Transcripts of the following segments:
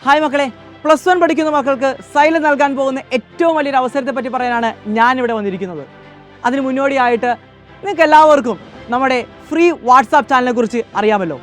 Hi മക്കളെ, +1 പഠിക്കുന്ന മക്കൾക്ക് സൈലം നൽകാൻ പോകുന്ന ഏറ്റവും വലിയൊരു അവസരത്തെ പറ്റി പറയാനാണ് ഞാനിവിടെ വന്നിരിക്കുന്നത്. അതിന് മുന്നോടിയായിട്ട് നിങ്ങൾക്ക് എല്ലാവർക്കും നമ്മുടെ ഫ്രീ വാട്സാപ്പ് ചാനലിനെ കുറിച്ച് അറിയാമല്ലോ.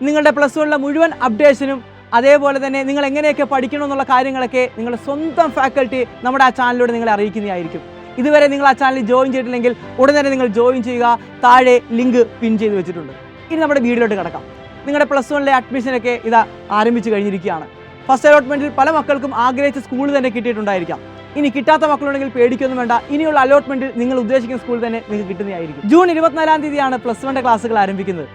നിങ്ങളുടെ +1 മുഴുവൻ അപ്ഡേഷനും അതേപോലെ തന്നെ നിങ്ങൾ എങ്ങനെയൊക്കെ പഠിക്കണമെന്നുള്ള കാര്യങ്ങളൊക്കെ നിങ്ങളുടെ സ്വന്തം ഫാക്കൽറ്റി നമ്മുടെ ആ ചാനലിലൂടെ നിങ്ങളെ അറിയിക്കുന്നതായിരിക്കും. ഇതുവരെ നിങ്ങൾ ആ ചാനലിൽ ജോയിൻ ചെയ്തിട്ടില്ലെങ്കിൽ ഉടൻ തന്നെ നിങ്ങൾ ജോയിൻ ചെയ്യുക. താഴെ ലിങ്ക് പിൻ ചെയ്ത് വെച്ചിട്ടുണ്ട്. ഇനി നമ്മുടെ വീഡിയോയിലോട്ട് കിടക്കാം. നിങ്ങളുടെ +1 അഡ്മിഷനൊക്കെ ഇതാ ആരംഭിച്ചു കഴിഞ്ഞിരിക്കുകയാണ്. ഫസ്റ്റ് അലോട്ട്മെൻറ്റിൽ പല മക്കൾക്കും ആഗ്രഹിച്ച സ്കൂൾ തന്നെ കിട്ടിയിട്ടുണ്ടായിരിക്കാം. ഇനി കിട്ടാത്ത മക്കളുണ്ടെങ്കിൽ പേടിക്കൊന്നും വേണ്ട. ഇനിയുള്ള അലോട്ട്മെൻറ്റിൽ നിങ്ങൾ ഉദ്ദേശിക്കുന്ന സ്കൂൾ തന്നെ നിങ്ങൾക്ക് കിട്ടുന്നതായിരിക്കും. ജൂൺ 24-ാം തീയതിയാണ് +1 ക്ലാസ്സുകൾ ആരംഭിക്കുന്നത്.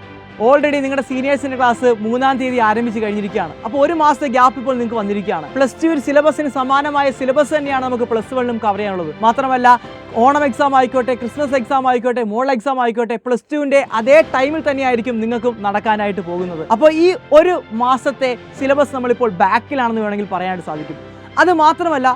ഓൾറെഡി നിങ്ങളുടെ സീനിയേഴ്സിൻ്റെ ക്ലാസ് 3-ാം തീയതി ആരംഭിച്ച് കഴിഞ്ഞിരിക്കുകയാണ്. അപ്പോൾ ഒരു മാസത്തെ ഗ്യാപ്പ് ഇപ്പോൾ നിങ്ങൾക്ക് വന്നിരിക്കുകയാണ്. +2 സിലബസിന് സമാനമായ സിലബസ് തന്നെയാണ് നമുക്ക് +1ലും കവർ ചെയ്യാനുള്ളത്. മാത്രമല്ല ഓണം എക്സാം ആയിക്കോട്ടെ, ക്രിസ്മസ് എക്സാം ആയിക്കോട്ടെ, മോഡൽ എക്സാം ആയിക്കോട്ടെ, +2ൻ്റെ അതേ ടൈമിൽ തന്നെയായിരിക്കും നിങ്ങൾക്കും നടക്കാനായിട്ട് പോകുന്നത്. അപ്പോൾ ഈ ഒരു മാസത്തെ സിലബസ് നമ്മളിപ്പോൾ ബാക്കിലാണെന്ന് വേണമെങ്കിൽ പറയാനായിട്ട് സാധിക്കും. അത് മാത്രമല്ല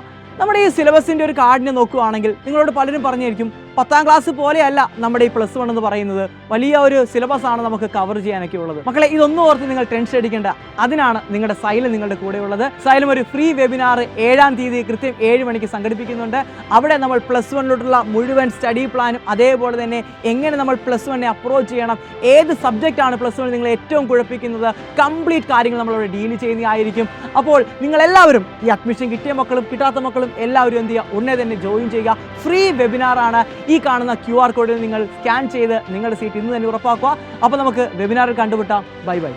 നമ്മുടെ ഈ സിലബസിൻ്റെ ഒരു കാർഡിനെ നോക്കുകയാണെങ്കിൽ നിങ്ങളോട് പലരും പറഞ്ഞായിരിക്കും 10ാം ക്ലാസ് പോലെയല്ല നമ്മുടെ ഈ +1 എന്ന് പറയുന്നത്, വലിയ ഒരു സിലബസ് ആണ് നമുക്ക് കവർ ചെയ്യാനൊക്കെ ഉള്ളത്. മക്കളെ, ഇതൊന്നും ഓർത്ത് നിങ്ങൾ ടെൻഷൻ അടിക്കേണ്ട. അതിനാണ് നിങ്ങളുടെ സൈലം നിങ്ങളുടെ കൂടെ ഉള്ളത്. സൈലം ഒരു ഫ്രീ വെബിനാർ 7-ാം തീയതി കൃത്യം 7 മണിക്ക് സംഘടിപ്പിക്കുന്നുണ്ട്. അവിടെ നമ്മൾ +1 മുഴുവൻ സ്റ്റഡി പ്ലാനും അതേപോലെ തന്നെ എങ്ങനെ നമ്മൾ +1 അപ്രോച്ച് ചെയ്യണം, ഏത് സബ്ജക്റ്റാണ് +1 നിങ്ങളെ ഏറ്റവും കുഴപ്പിക്കുന്നത്, കംപ്ലീറ്റ് കാര്യങ്ങൾ നമ്മളവിടെ ഡീൽ ചെയ്യുന്നതായിരിക്കും. അപ്പോൾ നിങ്ങളെല്ലാവരും ഈ അഡ്മിഷൻ കിട്ടിയ മക്കളും കിട്ടാത്ത മക്കളും എല്ലാവരും എന്ത് ചെയ്യുക, ഉടനെ തന്നെ ജോയിൻ ചെയ്യുക. ഫ്രീ വെബിനാറാണ്. ഈ കാണുന്ന QR കോഡിൽ നിങ്ങൾ സ്കാൻ ചെയ്ത് നിങ്ങളുടെ സീറ്റ് ഇന്ന് തന്നെ ഉറപ്പാക്കുക. അപ്പോൾ നമുക്ക് വെബിനാറിൽ കണ്ടുമുട്ടാം. Bye bye.